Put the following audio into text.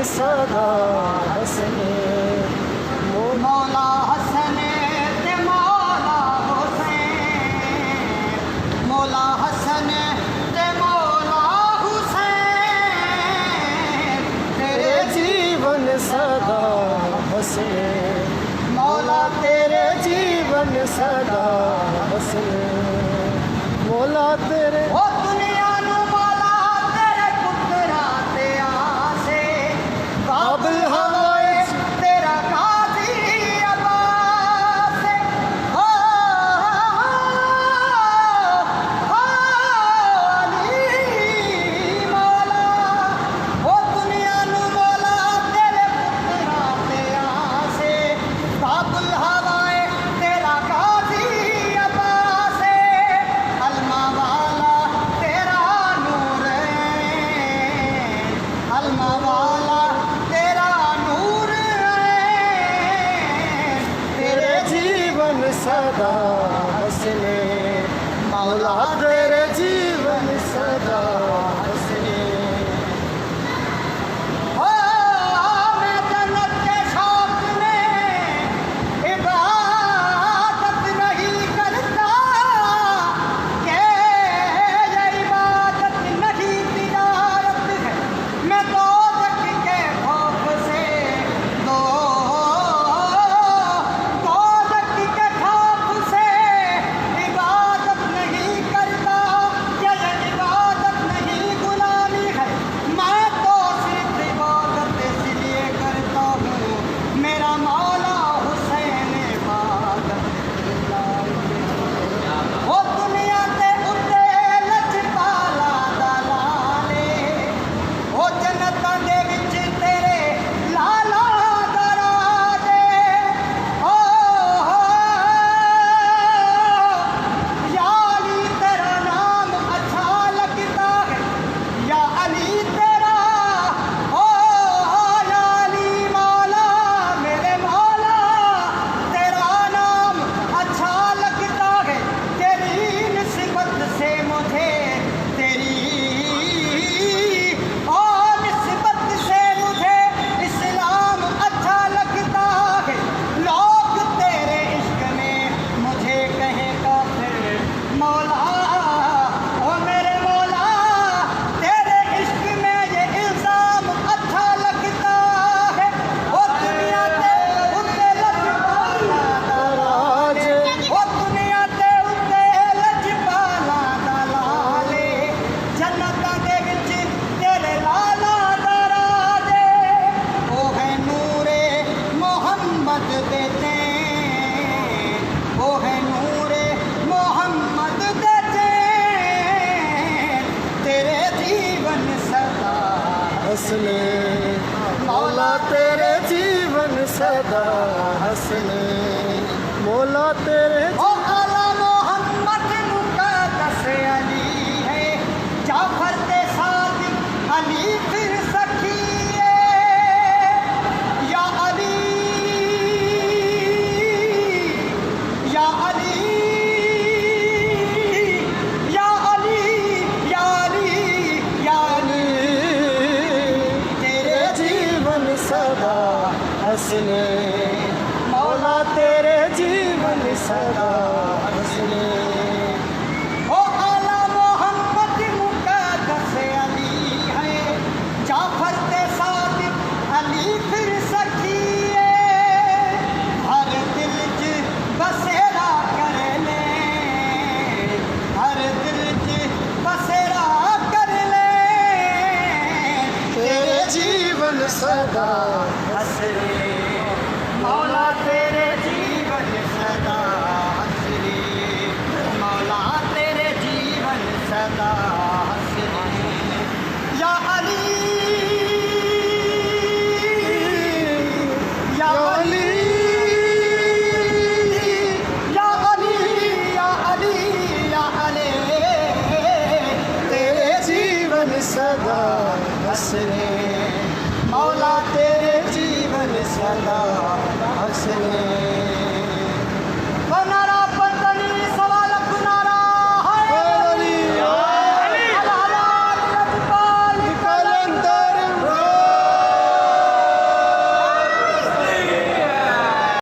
सदा हसने मौला हसन ते मौला हुसैन, मौला हसन ते मौला हुसैन, तेरे जीवन सदा हसने मौला तेरे जीवन सदा हसने मौला तेरे ओ दुनिया नू मौला तेरे पुत्रा ते आसे, काबिल हवाए तेरा काजी अब्बास, हो अली मौला, ओ दुनिया नू मौला तेरे पुत्रा ते आसे, काबिल हवाए तेरा काजी अब्बास, अलमा वाला तेरा नूर है, अलमा वाला तेरा नूर है, तेरे जीवन सदा हसने मौला तेरे जीवन सदा हसने हो मैं जन्नत के शौक में इबादत नहीं करता, के ये इबादत नहीं तिजारत है, मैं दोज़ख के खौफ से दोज़ख के खौफ से इबादत नहीं करता, ये इबादत नहीं गुलामी है, मैं तो सिर्फ इबादत इसलिए करता हूँ, मेरा मौला हुसैन इबादत ओ दुनिया ते उत्ते लजपाला दलाले, ओ जन्नतां दे विच तेरे लाला दराजे, ओ या अली तेरा नाम अच्छा लगता है, या अली तेरा, ओ या अली मौला मेरे मौला तेरा नाम अच्छा लगता है, तेरी निस्बत से मुझे तेरी ओ निस्बत से मुझे इस्लाम अच्छा लगता है, लोग तेरे इश्क में मुझे कहें काफिर, मौला ओ मेरे मौला तेरे इश्क में ये इल्जाम अच्छा लगता है, ओ दुनिया ते उत्ते लजपाला दलाले, ओ दुनिया ते उत्ते लजपाला दलाले, जन्नतां दे विच तेरे लाला दराजे, ओ है नूरे मोहम्मद दे चैन, ओ है नूरे मोहम्मद दे चैन, तेरे जीवन सदा हसने मौला तेरे जीवन सदा हसने मौला तेरे ओ आला मोहम्मद मुक़द्दस अली है, जाफर ते सादिक अली फिर सखी है, या अली या अली या अली या अली या अली, तेरे जीवन सदा हसने मौला तेरे जीवन सदा हसने ओ आला मोहम्मद मुक़द्दस अली है, जाफर ते सादिक अली फिर सखी है, हर दिल च बसेरा कर ले, हर दिल च बसेरा कर ले, तेरे जीवन सदा हसने मौला तेरे जीवन सदा हसने, मौला तेरे जीवन सदा हसने, या अली या अली या अली या अली या अली, तेरे जीवन सदा हसने मौला तेरे जीवन सदा हसने